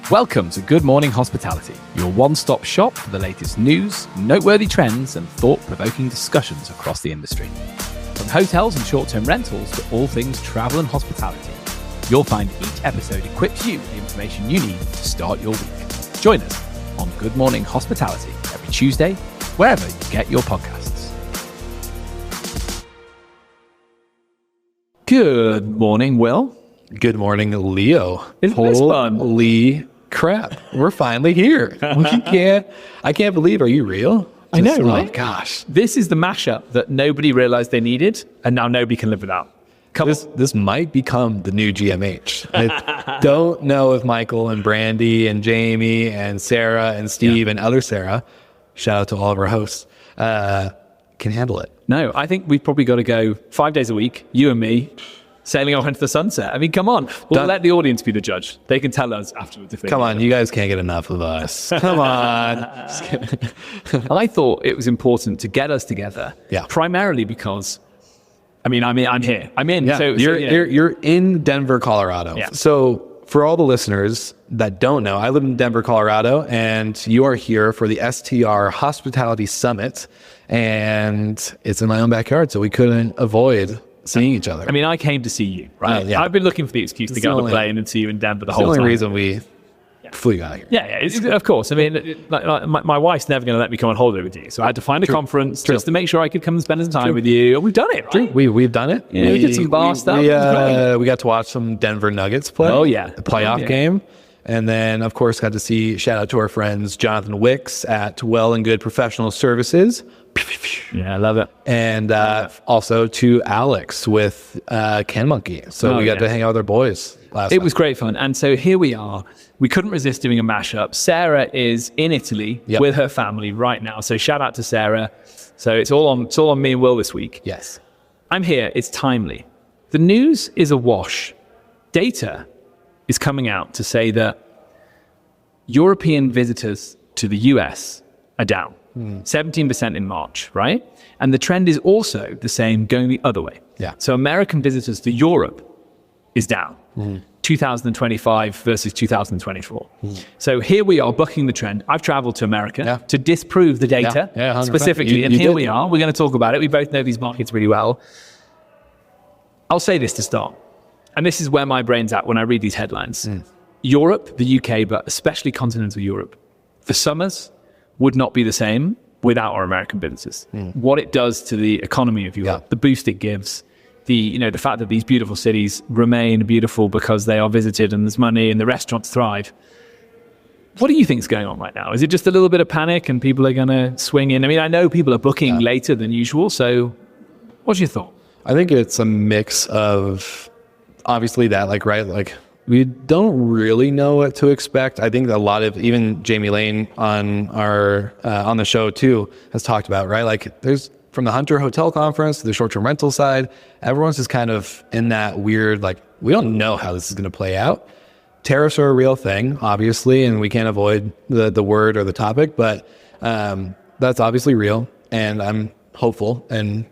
Welcome to Good Morning Hospitality, your one-stop shop for the latest news, noteworthy trends, and thought-provoking discussions across the industry. From hotels and short-term rentals to all things travel and hospitality, you'll find each episode equips you with the information you need to start your week. Join us on Good Morning Hospitality every Tuesday, wherever you get your podcasts. Good morning, Will. Good morning, Leo. Isn't this fun? Holy crap. We're finally here. I can't believe, are you real? I know, right? Oh, gosh. This is the mashup that nobody realized they needed, and now nobody can live without. This might become the new GMH. I don't know if Michael and Brandy and Jamie and Sarah and Steve and other Sarah, shout out to all of our hosts, can handle it. No, I think we've probably got to go 5 days a week, you and me, sailing off into the sunset. I mean, come on. We'll let the audience be the judge. They can tell us afterwards if they Come on, you guys can't get enough of us. Come on. And I thought it was important to get us together, primarily because, I'm here. I'm in. Yeah. So you're in Denver, Colorado. Yeah. So for all the listeners that don't know, I live in Denver, Colorado, and you are here for the STR Hospitality Summit, and it's in my own backyard, so we couldn't avoid seeing each other. I mean, I came to see you, right? Yeah. I've been looking for the excuse to get on the plane and see you in Denver the whole time. The only reason we flew you out here. Yeah, of course. I mean, my wife's never going to let me come on holiday with you, so I had to find a conference just to make sure I could come and spend some time with you. And we've done it, right? We've done it. Yeah, we did some bar stuff. We got to watch some Denver Nuggets play. Oh, yeah. The playoff game. And then, of course, got to see, shout out to our friends, Jonathan Wicks at Well and Good Professional Services. Yeah, I love it. And also to Alex with Can Monkey. So we got to hang out with our boys last night. It was great fun. And so here we are. We couldn't resist doing a mashup. Sarah is in Italy with her family right now. So shout out to Sarah. So it's all on me and Will this week. Yes. I'm here. It's timely. The news is awash. Data is coming out to say that European visitors to the US are down. 17% in March, right? And the trend is also the same going the other way. Yeah. So American visitors to Europe is down. 2025 versus 2024. So here we are bucking the trend. I've traveled to America to disprove the data specifically. And here we are. We're going to talk about it. We both know these markets really well. I'll say this to start. And this is where my brain's at when I read these headlines. Europe, the UK, but especially continental Europe, the summers would not be the same without our American businesses. What it does to the economy of Europe, the boost it gives, the fact that these beautiful cities remain beautiful because they are visited and there's money and the restaurants thrive. What do you think is going on right now? Is it just a little bit of panic and people are going to swing in? I mean, I know people are booking later than usual. So what's your thought? I think it's a mix of obviously that, we don't really know what to expect. I think a lot of, even Jamie Lane on our on the show too has talked about, right? Like there's from the Hunter Hotel Conference to the short-term rental side, everyone's just kind of in that weird, we don't know how this is going to play out. Tariffs are a real thing, obviously, and we can't avoid the word or the topic, but that's obviously real. And I'm hopeful and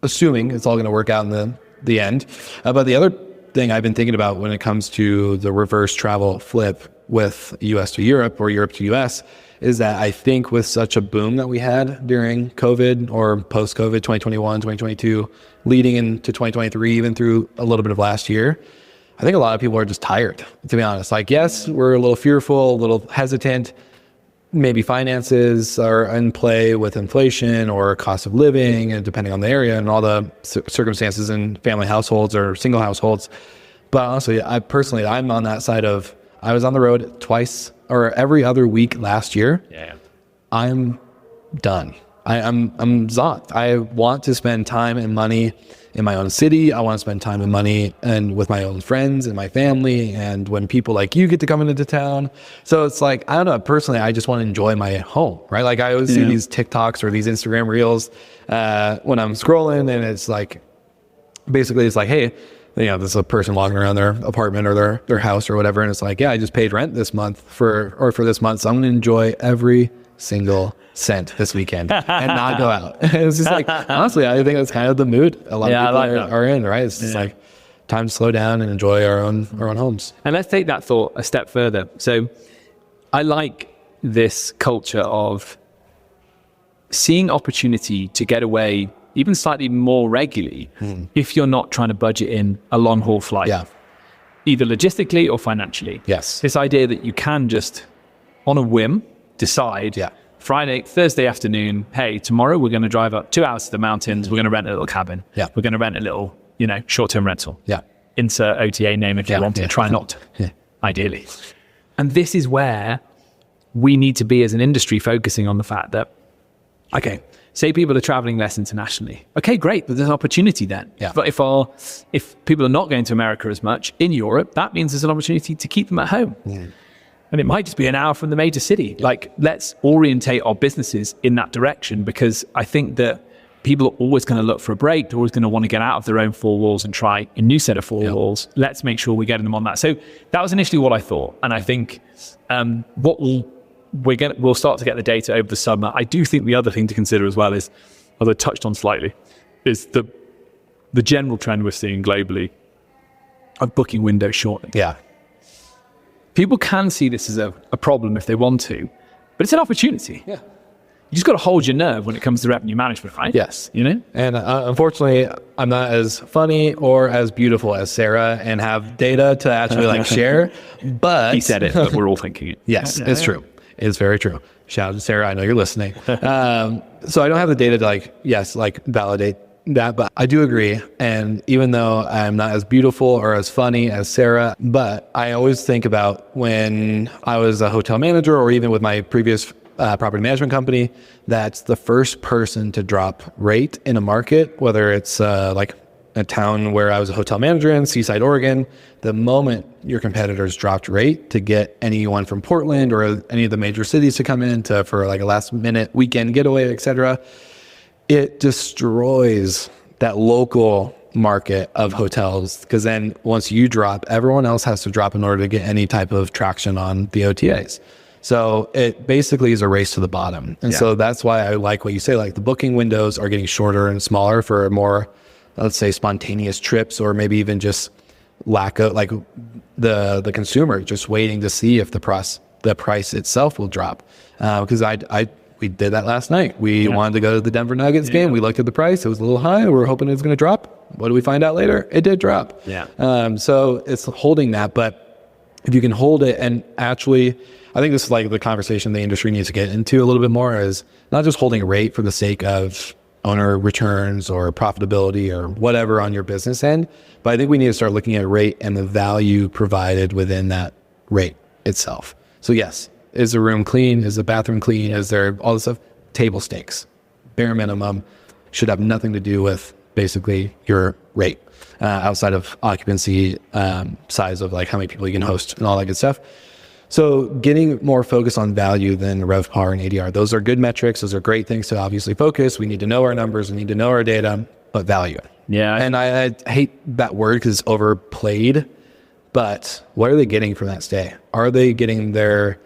assuming it's all going to work out in the end. But the other thing I've been thinking about when it comes to the reverse travel flip with US to Europe or Europe to US is that I think with such a boom that we had during COVID or post-COVID 2021, 2022, leading into 2023, even through a little bit of last year, I think a lot of people are just tired, to be honest. Yes, we're a little fearful, a little hesitant. Maybe finances are in play with inflation or cost of living, and depending on the area and all the circumstances in family households or single households. But honestly, I'm on that side of, I was on the road twice or every other week last year. Yeah. I'm done. I'm zonked. I want to spend time and money in my own city. I want to spend time and money and with my own friends and my family. And when people like you get to come into town. So it's I don't know, personally, I just want to enjoy my home, right? I always see these TikToks or these Instagram reels when I'm scrolling, and it's basically it's hey, there's a person walking around their apartment or their house or whatever. And it's I just paid rent this month for this month. So I'm going to enjoy every single cent this weekend and not go out. It's just honestly, I think that's kind of the mood a lot of people are in, right? It's just time to slow down and enjoy our own homes. And let's take that thought a step further. So I like this culture of seeing opportunity to get away even slightly more regularly if you're not trying to budget in a long haul flight, either logistically or financially. Yes. This idea that you can just on a whim decide Thursday afternoon, hey, tomorrow we're going to drive up 2 hours to the mountains. We're going to rent a little cabin. We're going to rent a little, short-term rental. Insert OTA name if you want to. Try not to, ideally. And this is where we need to be as an industry, focusing on the fact that, okay, say people are traveling less internationally. Okay, great, but there's an opportunity then. But if people are not going to America as much in Europe, that means there's an opportunity to keep them at home. And it might just be an hour from the major city. Like, let's orientate our businesses in that direction, because I think that people are always going to look for a break. They're always going to want to get out of their own four walls and try a new set of four walls. Let's make sure we're getting them on that. So that was initially what I thought. And I think we'll start to get the data over the summer. I do think the other thing to consider as well is, as I touched on slightly, is the general trend we're seeing globally of booking windows shortening. People can see this as a problem if they want to, but it's an opportunity. You just got to hold your nerve when it comes to revenue management, right? Yes. And unfortunately, I'm not as funny or as beautiful as Sarah and have data to actually share. But he said it, but we're all thinking it. Yes, it's true. It's very true. Shout out to Sarah. I know you're listening. So I don't have the data to validate that, but I do agree. And even though I'm not as beautiful or as funny as Sarah, but I always think about when I was a hotel manager, or even with my previous property management company, that's the first person to drop rate in a market, whether it's like a town where I was a hotel manager in, Seaside, Oregon. The moment your competitors dropped rate to get anyone from Portland or any of the major cities to come in for like a last minute weekend getaway, etc., it destroys that local market of hotels, because then once you drop, everyone else has to drop in order to get any type of traction on the OTAs. So it basically is a race to the bottom. And so that's why I like what you say, like the booking windows are getting shorter and smaller for more, let's say, spontaneous trips, or maybe even just lack of, like, the consumer just waiting to see if the price itself will drop. Because we did that last night. We wanted to go to the Denver Nuggets game. We looked at the price. It was a little high. We were hoping it was going to drop. What did we find out later? It did drop. So it's holding that. But if you can hold it, and actually, I think this is like the conversation the industry needs to get into a little bit more, is not just holding a rate for the sake of owner returns or profitability or whatever on your business end. But I think we need to start looking at rate and the value provided within that rate itself. So yes, is the room clean? Is the bathroom clean? Is there all this stuff? Table stakes, bare minimum, should have nothing to do with basically your rate outside of occupancy, size of like how many people you can host and all that good stuff. So getting more focused on value than RevPAR and ADR. Those are good metrics. Those are great things to obviously focus. We need to know our numbers. We need to know our data, but value. And I hate that word because it's overplayed, but what are they getting from that stay? Are they getting their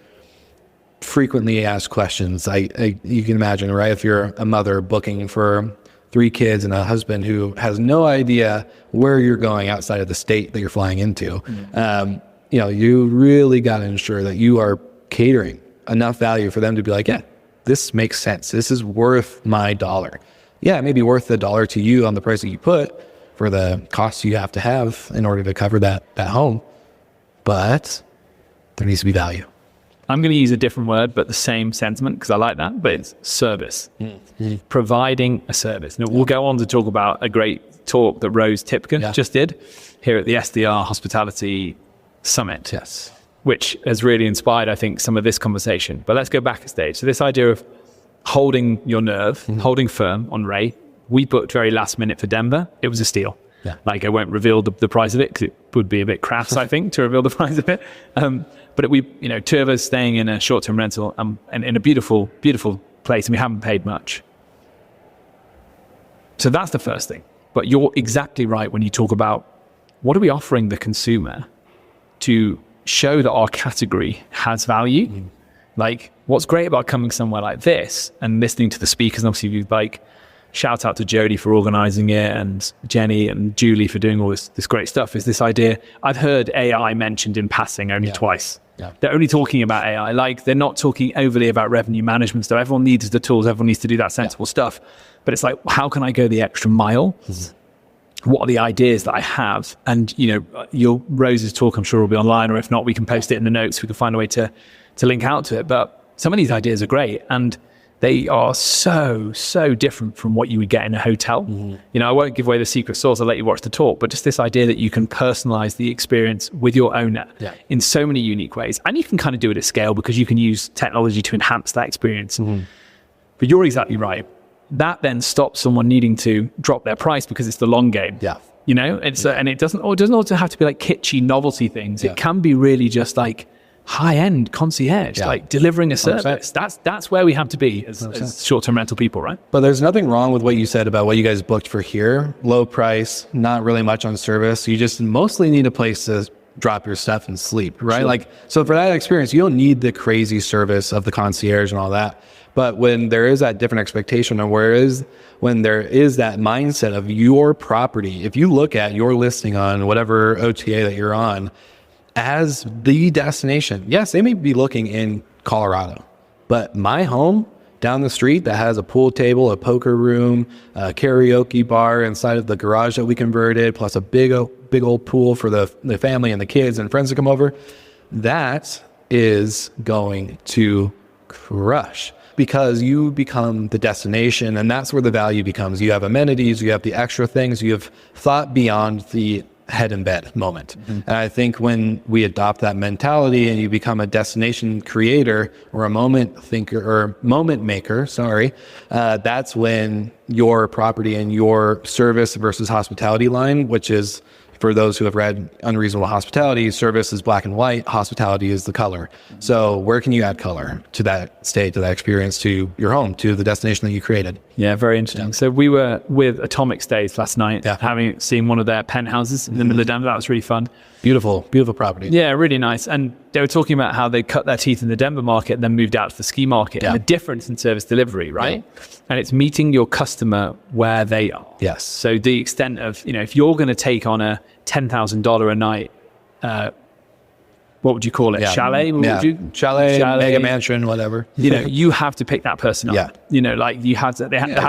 frequently asked questions? You can imagine, right? If you're a mother booking for 3 kids and a husband who has no idea where you're going outside of the state that you're flying into, you really got to ensure that you are catering enough value for them to be like, yeah, this makes sense. This is worth my dollar. Yeah, it may be worth the dollar to you on the price that you put for the costs you have to have in order to cover that home, but there needs to be value. I'm going to use a different word, but the same sentiment, because I like that, but it's service. Providing a service. Now, we'll go on to talk about a great talk that Rose Tipka just did here at the STR Hospitality Summit, which has really inspired, I think, some of this conversation. But let's go back a stage. So this idea of holding your nerve, holding firm on rate. We booked very last minute for Denver. It was a steal. Like, I won't reveal the price of it because it would be a bit crass, I think, to reveal the price of it. But we, 2 of us staying in a short-term rental and in a beautiful, beautiful place, and we haven't paid much. So that's the first thing. But you're exactly right when you talk about what are we offering the consumer to show that our category has value. Like, what's great about coming somewhere like this and listening to the speakers, and obviously you've shout out to Jody for organizing it, and Jenny and Julie for doing all this great stuff, is this idea. I've heard AI mentioned in passing only twice. Yeah. They're only talking about AI. Like, they're not talking overly about revenue management stuff. Everyone needs the tools. Everyone needs to do that sensible stuff. But it's like, how can I go the extra mile? What are the ideas that I have? And, your Rose's talk, I'm sure, will be online, or if not, we can post it in the notes. We can find a way to link out to it. But some of these ideas are great, and they are so different from what you would get in a hotel. I won't give away the secret sauce. I'll let you watch the talk. But just this idea that you can personalize the experience with your owner in so many unique ways. And you can kind of do it at scale because you can use technology to enhance that experience. But you're exactly right. That then stops someone needing to drop their price because it's the long game. And it doesn't also have to be like kitschy novelty things. It can be really just like high-end concierge, like delivering a service. 100%. That's where we have to be as short-term rental people, right? But there's nothing wrong with what you said about what you guys booked for here. Low price, not really much on service. You just mostly need a place to drop your stuff and sleep, right? Sure. Like, so for that experience, you don't need the crazy service of the concierge and all that. But when there is that different expectation, or when there is that mindset of your property, if you look at your listing on whatever OTA that you're on as the destination, yes, they may be looking in Colorado, but my home down the street that has a pool table, a poker room, a karaoke bar inside of the garage that we converted, plus a big old pool for the family and the kids and friends to come over, that is going to crush. Because you become the destination, and that's where the value becomes. You have amenities, you have the extra things, you have thought beyond the head in bed moment. And I think when we adopt that mentality and you become a destination creator or a moment thinker or moment maker, that's when your property and your service versus hospitality line, which is, for those who have read Unreasonable Hospitality, service is black and white, hospitality is the color. So where can you add color to that state, to that experience, to your home, to the destination that you created? Yeah, very interesting. So we were with Atomic Stays last night, seen one of their penthouses in the middle of Denver. That was really fun. Beautiful property. Yeah, really nice. And they were talking about how they cut their teeth in the Denver market and then moved out to the ski market, and the difference in service delivery, right? And it's meeting your customer where they are. Yes. So the extent of, if you're going to take on a $10,000 a night, what would you call it? Chalet? Chalet, mega mansion, whatever. You have to pick that person up. Like there has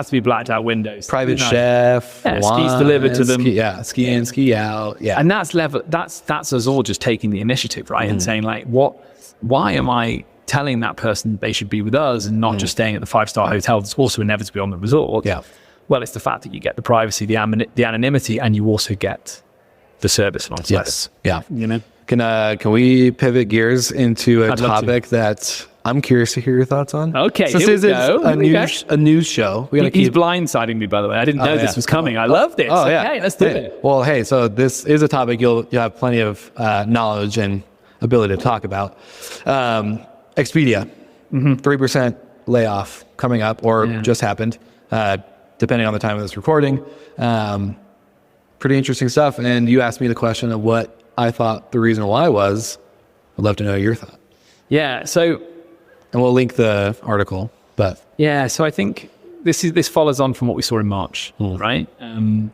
to be blacked out windows. Private chef, wine, skis delivered to them. Ski in, ski out. Yeah. And that's us all just taking the initiative, right? And saying like, why am I telling that person they should be with us and not just staying at the 5-star hotel that's also inevitably on the resort? Yeah. Well, it's the fact that you get the privacy, the anonymity, and you also get the service alongside. Yes. Yeah. Can we pivot gears into a topic that I'm curious to hear your thoughts on? Okay, so this is a news show. He's blindsiding me, by the way. I didn't know this was coming. I love this. Okay, let's do it. Well, so this is a topic you'll have plenty of knowledge and ability to talk about. Expedia, 3% layoff coming up, or just happened, depending on the time of this recording. Pretty interesting stuff. And you asked me the question of what I thought the reason why was. I'd love to know your thought. Yeah. So, and we'll link the article. But yeah, so I think this follows on from what we saw in March, right? And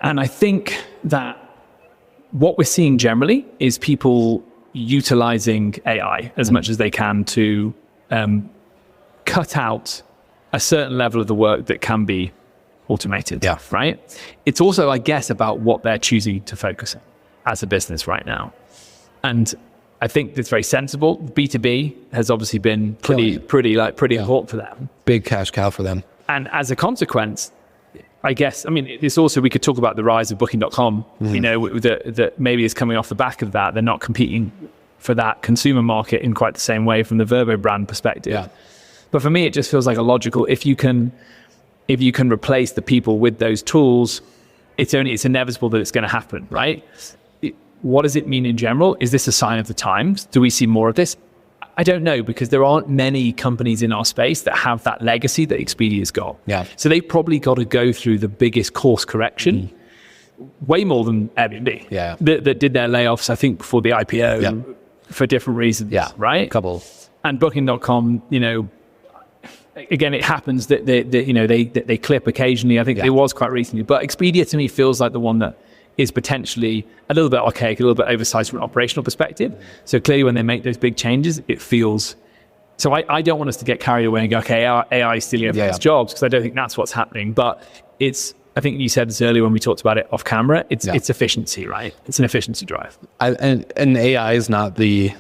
I think that what we're seeing generally is people utilizing AI as much as they can to cut out a certain level of the work that can be automated, right? It's also, I guess, about what they're choosing to focus on as a business right now. And I think it's very sensible. B2B has obviously been pretty important for them. Big cash cow for them. And as a consequence, I guess, it's also, we could talk about the rise of Booking.com, that maybe is coming off the back of that. They're not competing for that consumer market in quite the same way from the Vrbo brand perspective. Yeah. But for me, it just feels like a logical, if you can replace the people with those tools, it's inevitable that it's going to happen, right? What does it mean in general? Is this a sign of the times? Do we see more of this? I don't know, because there aren't many companies in our space that have that legacy that Expedia's got. Yeah. So they've probably got to go through the biggest course correction, way more than Airbnb. Yeah. That did their layoffs, I think, before the IPO for different reasons. Yeah. Right? Couple. And Booking.com, again, it happens that they clip occasionally. I think it was quite recently, but Expedia to me feels like the one that is potentially a little bit archaic, a little bit oversized from an operational perspective. So clearly when they make those big changes, it feels... So I don't want us to get carried away and go, okay, AI is stealing everyone's jobs, because I don't think that's what's happening. But I think you said this earlier when we talked about it off camera, it's efficiency, right? It's an efficiency drive. And AI is not the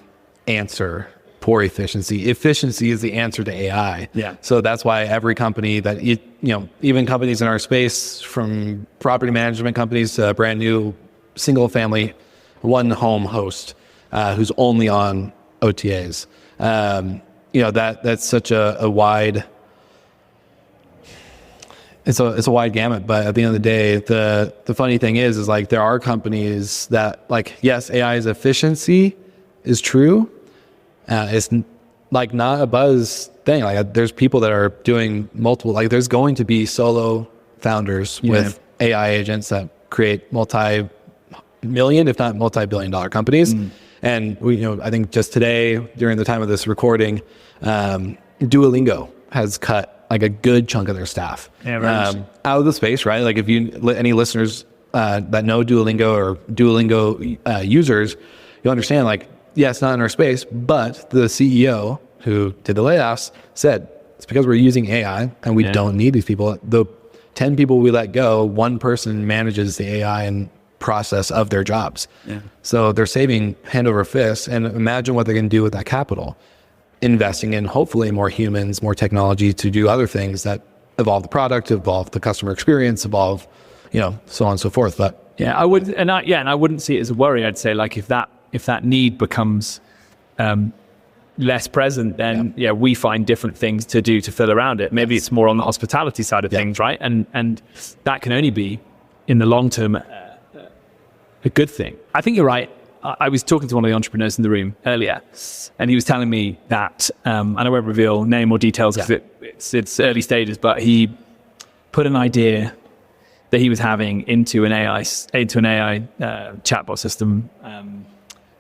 answer for efficiency. Efficiency is the answer to AI. Yeah. So that's why every company that, even companies in our space, from property management companies to brand new single family, one home host who's only on OTAs. That's such a wide, it's a wide gamut, but at the end of the day, the funny thing is like there are companies that, like, yes, AI's efficiency is true. It's like not a buzz thing. Like there's people that are doing multiple, like there's going to be solo founders with AI agents that create multi-million, if not multi-billion-dollar companies. And we, I think just today, during the time of this recording, Duolingo has cut like a good chunk of their staff out of the space, right? Like if any listeners that know Duolingo or Duolingo users, you'll understand, like, yes, not in our space, but the CEO who did the layoffs said, it's because we're using AI and we don't need these people. The 10 people we let go, one person manages the AI and process of their jobs. So they're saving hand over fist, and imagine what they can do with that capital, investing in hopefully more humans, more technology to do other things that evolve the product, evolve the customer experience, evolve, so on and so forth. But I wouldn't see it as a worry. I'd say, like, if that need becomes less present, then we find different things to do to fill around it. Maybe it's more on the hospitality side of things, right? And that can only be in the long term a good thing. I think you're right. I was talking to one of the entrepreneurs in the room earlier, and he was telling me that, and I won't reveal name or details because it's early stages, but he put an idea that he was having into an AI chatbot system. Can't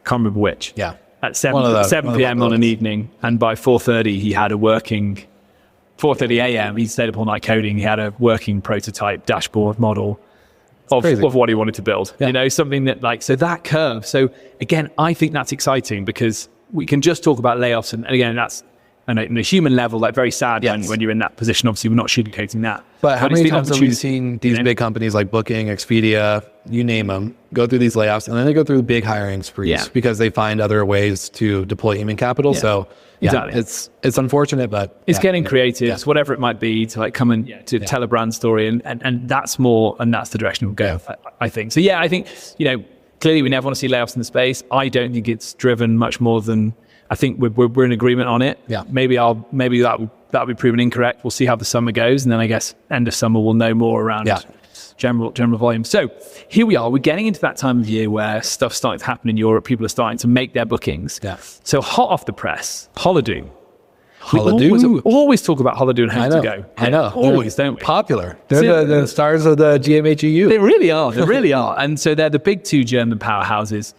remember which. At 7 p.m. on an evening, and by 4:30 he had 4:30 a.m. he stayed up all night coding. He had a working prototype dashboard model of what he wanted to build, something that, like, so that curve. So again, I think that's exciting because we can just talk about layoffs. And again, that's on a human level, like, very sad when you're in that position. Obviously, we're not sugarcoating that. But how many times have we seen these big companies like Booking, Expedia, you name them, go through these layoffs, and then they go through big hiring sprees because they find other ways to deploy human capital. So exactly. It's unfortunate, but it's getting creative, whatever it might be, to like come and to tell a brand story, and that's the direction we'll go. I think so. I think clearly we never want to see layoffs in the space. I don't think it's driven much more than, I think we're in agreement on it. Maybe that'll be proven incorrect. We'll see how the summer goes, and then I guess end of summer we'll know more around general volume. So here we are. We're getting into that time of year where stuff's starting to happen in Europe. People are starting to make their bookings. So hot off the press, Holiday. We always talk about Holiday and how to go. I know. Always, don't we? Popular. They're the stars of the GMH EU. They really are. They really are. And so they're the big two German powerhouses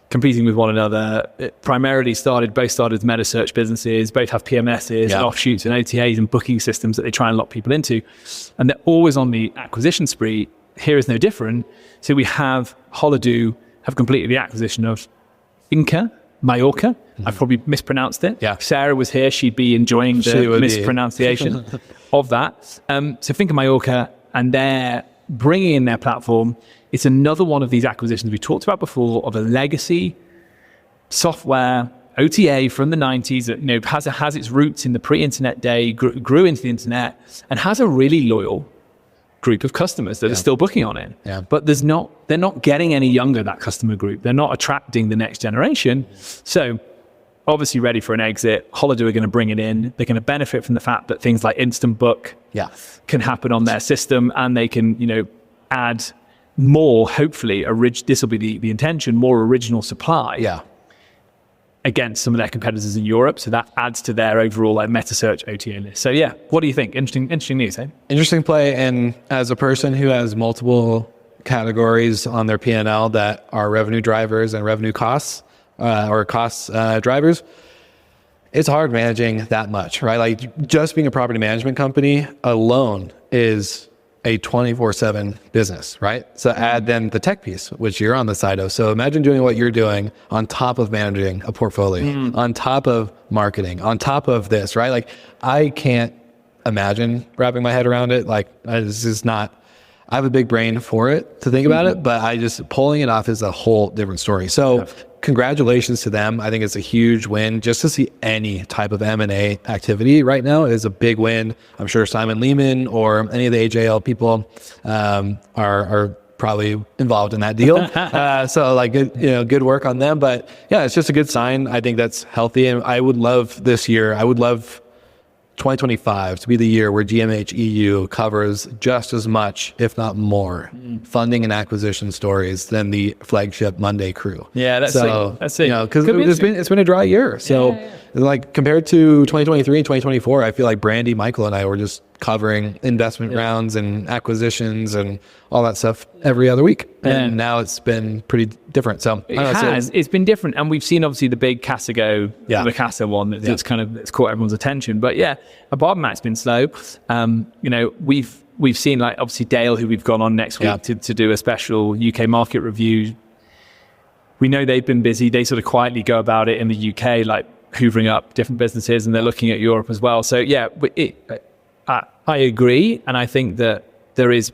competing with one another. It primarily both started as meta search businesses, both have PMSs and offshoots and OTAs and booking systems that they try and lock people into. And they're always on the acquisition spree. Here is no different. So we have Holiday have completed the acquisition of Inca, Mallorca. I've probably mispronounced it. Sarah was here. She'd be enjoying the mispronunciation of that. So Finca Mallorca, and they're bringing in their platform. It's another one of these acquisitions we talked about before of a legacy software OTA from the 90s that has its roots in the pre-internet day, grew into the internet, and has a really loyal group of customers that are still booking on it. But they're not getting any younger, that customer group. They're not attracting the next generation. So obviously ready for an exit. Holiday are going to bring it in. They're going to benefit from the fact that things like instant book can happen on their system, and they can add more, hopefully, this will be the intention, more original supply against some of their competitors in Europe. So that adds to their overall meta search OTA list. So what do you think? Interesting news, eh? Interesting play. And as a person who has multiple categories on their P&L that are revenue drivers and revenue costs or cost drivers, it's hard managing that much, right? Like just being a property management company alone is a 24/7 business, right? So add then the tech piece, which you're on the side of. So imagine doing what you're doing on top of managing a portfolio, on top of marketing, on top of this, right? Like I can't imagine wrapping my head around it. Like this is not, I have a big brain for it to think about it, but I just pulling it off is a whole different story. So congratulations to them. I think it's a huge win. Just to see any type of M&A activity right now is a big win. I'm sure Simon Lehman or any of the AJL people are probably involved in that deal. So like, good work on them. But yeah, it's just a good sign. I think that's healthy. And I would love this year, I would love 2025 to be the year where GMH EU covers just as much, if not more, funding and acquisition stories than the flagship Monday crew. Yeah, that's it. Because it's been a dry year. So like compared to 2023 and 2024, I feel like Brandy, Michael, and I were just covering investment rounds and acquisitions and all that stuff every other week. And now it's been pretty different. So it's been different. And we've seen obviously the big the Casa one that's it's caught everyone's attention. But apart from that, it's been slow. We've seen like obviously Dale, who we've gone on next week to do a special UK market review. We know they've been busy. They sort of quietly go about it in the UK, like hoovering up different businesses, and they're looking at Europe as well. So I agree, and I think that there is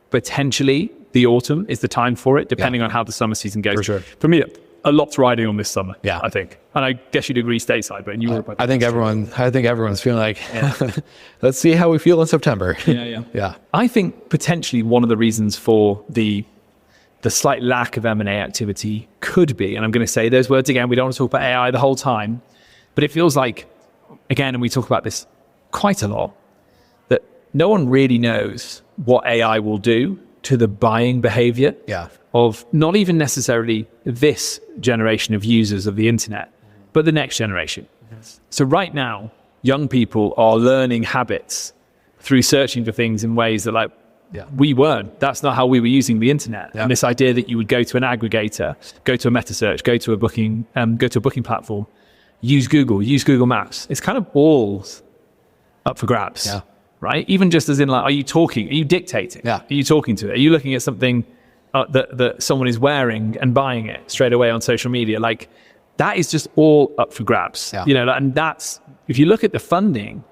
potentially the autumn is the time for it, depending on how the summer season goes. For sure. For me, a lot's riding on this summer. Yeah, I think, and I guess you'd agree stateside, but in Europe, I think everyone's feeling like, let's see how we feel in September. Yeah. I think potentially one of the reasons for the slight lack of M&A activity could be, and I'm going to say those words again. We don't want to talk about AI the whole time, but it feels like, again, and we talk about this quite a lot, that no one really knows what AI will do to the buying behavior of not even necessarily this generation of users of the internet, but the next generation. So right now, young people are learning habits through searching for things in ways that we weren't. That's not how we were using the internet. And this idea that you would go to an aggregator, go to a meta search, go to a booking platform, use Google Maps. It's kind of all up for grabs. Right? Even just as in like, are you dictating? Are you talking to it? Are you looking at something that someone is wearing and buying it straight away on social media? Like that is just all up for grabs. And that's, if you look at the funding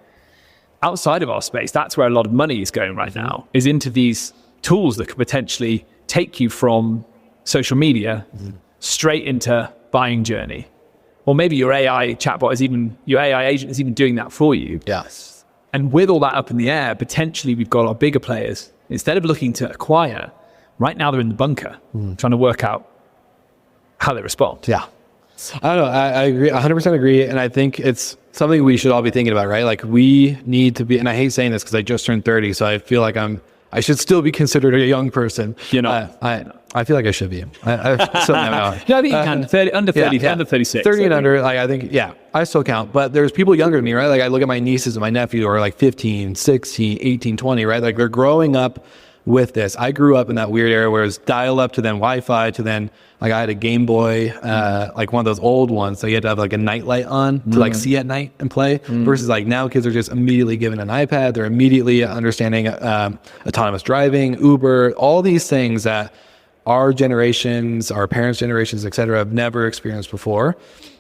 outside of our space, that's where a lot of money is going right now, is into these tools that could potentially take you from social media straight into buying journey. Or maybe your AI chatbot your AI agent is even doing that for you. And with all that up in the air, potentially we've got our bigger players. Instead of looking to acquire, right now they're in the bunker trying to work out how they respond. I don't know. I agree. 100% agree. And I think it's something we should all be thinking about, right? Like we need to be, and I hate saying this because I just turned 30, so I feel like I should still be considered a young person. I feel like I should be. I think you can. 30, under 30, under 36. 30 and under, like I think, I still count. But there's people younger than me, right? Like I look at my nieces and my nephew who are like 15, 16, 18, 20, right? Like they're growing up with this. I grew up in that weird era where it was dial up to then Wi-Fi to then like I had a Game Boy, like one of those old ones. So you had to have like a night light on to like see at night and play versus like now kids are just immediately given an iPad. They're immediately understanding autonomous driving, Uber, all these things that our generations, our parents' generations, et cetera, have never experienced before.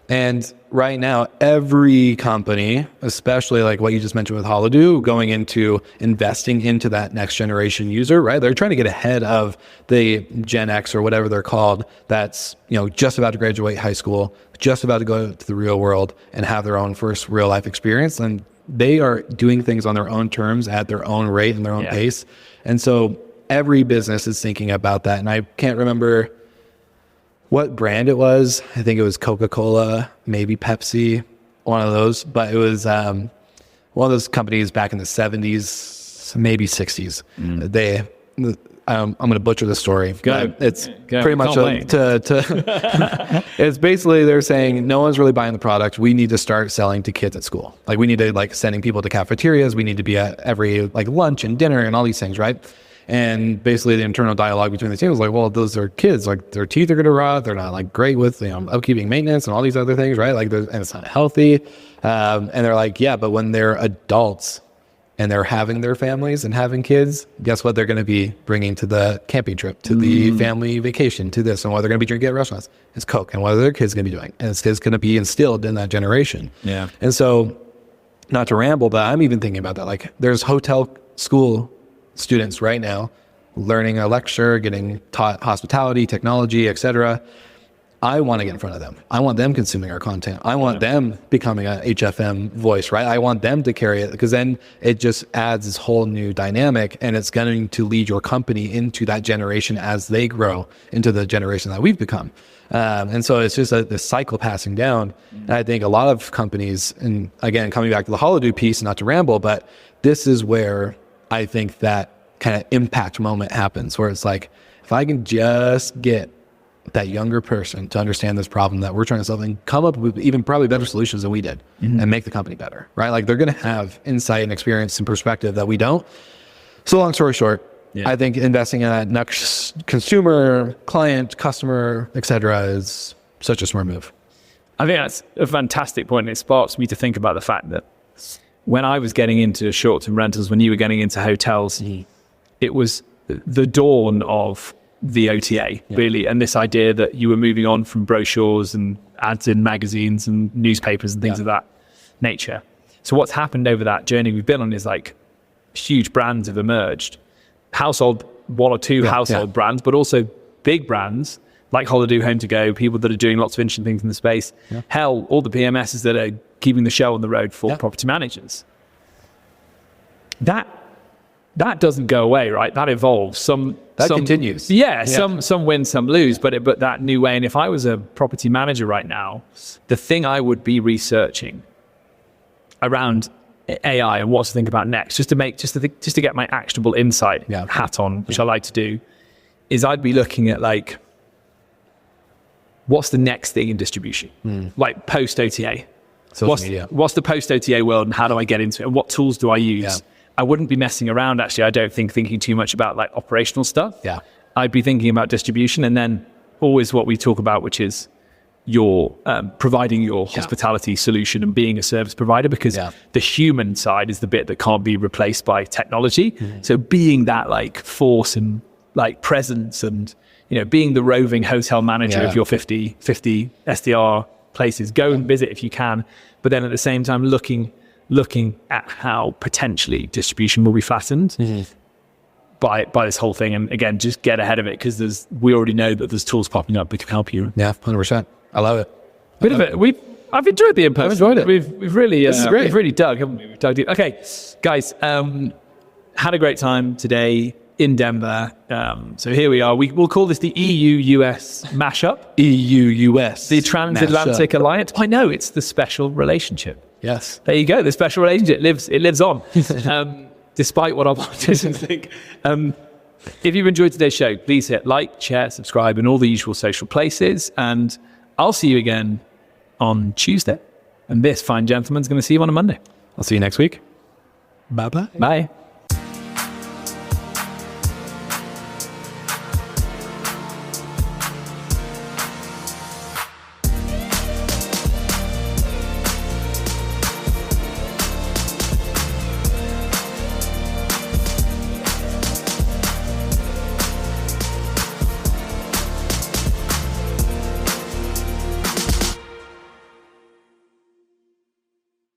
And right now, every company, especially like what you just mentioned with Holodo, going into investing into that next generation user, right? They're trying to get ahead of the Gen X or whatever they're called. That's, just about to graduate high school, just about to go to the real world and have their own first real life experience. And they are doing things on their own terms at their own rate and their own pace. And so every business is thinking about that. And I can't remember what brand it was. I think it was Coca-Cola, maybe Pepsi, one of those. But it was one of those companies back in the 70s, maybe 60s. I'm going to butcher the story. It's pretty much it's basically they're saying no one's really buying the product. We need to start selling to kids at school. Like we need to like sending people to cafeterias. We need to be at every like lunch and dinner and all these things, right? And basically the internal dialogue between the team was like, well, those are kids, like their teeth are going to rot. They're not like great with, upkeeping maintenance and all these other things, right? Like, and it's not healthy. And they're like, yeah, but when they're adults and they're having their families and having kids, guess what they're going to be bringing to the camping trip, to the family vacation, to this, and what they're going to be drinking at restaurants. It's Coke, and what are their kids going to be doing? And it's going to be instilled in that generation. Yeah. And so, not to ramble, but I'm even thinking about that. Like, there's hotel school students right now learning a lecture, getting taught hospitality, technology, etc. I want to get in front of them. I want them consuming our content. I want them becoming a HFM voice, right? I want them to carry it, because then it just adds this whole new dynamic, and it's going to lead your company into that generation as they grow into the generation that we've become. And so it's just this cycle passing down. And I think a lot of companies, and again, coming back to the Holodo piece, not to ramble, but this is where I think that kind of impact moment happens, where it's like, if I can just get that younger person to understand this problem that we're trying to solve and come up with even probably better solutions than we did, and make the company better, right? Like, they're going to have insight and experience and perspective that we don't. So long story short, I think investing in that next consumer, client, customer, etc. is such a smart move. I think that's a fantastic point. It sparks me to think about the fact that when I was getting into short-term rentals, when you were getting into hotels, it was the dawn of the OTA, really, and this idea that you were moving on from brochures and ads in magazines and newspapers and things of that nature. So what's happened over that journey we've been on is, like, huge brands have emerged, one or two household brands, but also big brands like Holodo, Home to Go, people that are doing lots of interesting things in the space. Hell, all the PMSs that are keeping the show on the road for property managers. That doesn't go away, right? That evolves. Some continues. Some win, some lose, but that new way. And if I was a property manager right now, the thing I would be researching around AI and what to think about next, just to get my actionable insight hat on, which I like to do, is I'd be looking at, like, what's the next thing in distribution, like post OTA. Social media. What's the post OTA world, and how do I get into it, and what tools do I use? I wouldn't be messing around, actually. I don't thinking too much about, like, operational stuff. I'd be thinking about distribution, and then always what we talk about, which is your providing your hospitality solution and being a service provider, because the human side is the bit that can't be replaced by technology. So being that, like, force and, like, presence, and, being the roving hotel manager of your 50 STR places, go and visit if you can, but then at the same time looking at how potentially distribution will be flattened by this whole thing. And again, just get ahead of it, because we already know that there's tools popping up that can help you. 100%. I love it. I've enjoyed the input. I've enjoyed it. We've really, this is great. We've really dug, haven't we? We've dug deep. Okay, guys, had a great time today in Denver. So here we are. We'll call this the EU-US mashup. EU-US. The Transatlantic Alliance. I know, it's the special relationship. Yes. There you go. The special relationship lives on, despite what our politicians think. If you've enjoyed today's show, please hit like, share, subscribe, and all the usual social places. And I'll see you again on Tuesday. And this fine gentleman's going to see you on a Monday. I'll see you next week. Bye-bye. Bye.